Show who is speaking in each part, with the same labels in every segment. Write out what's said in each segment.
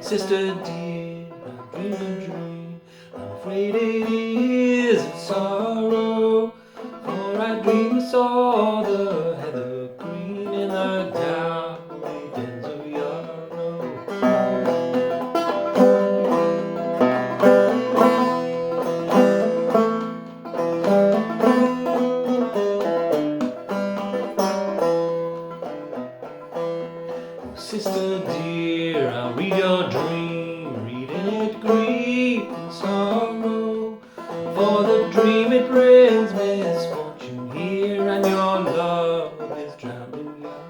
Speaker 1: Sister dear, I dreamed a dream. I'm afraid it is of sorrow, for I dreamed I saw the heather green in the downy dens of Yarrow. Sister dear, I'll read your dream, reading it grief and sorrow, for the dream it brings misfortune here, and your love is drowned in Yarrow.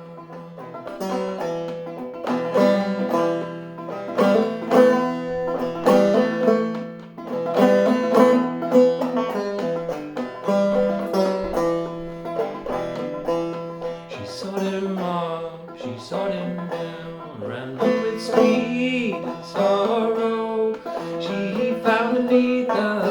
Speaker 1: She sought him up, she sought him down, ran up with speed and sorrow. She found beneath the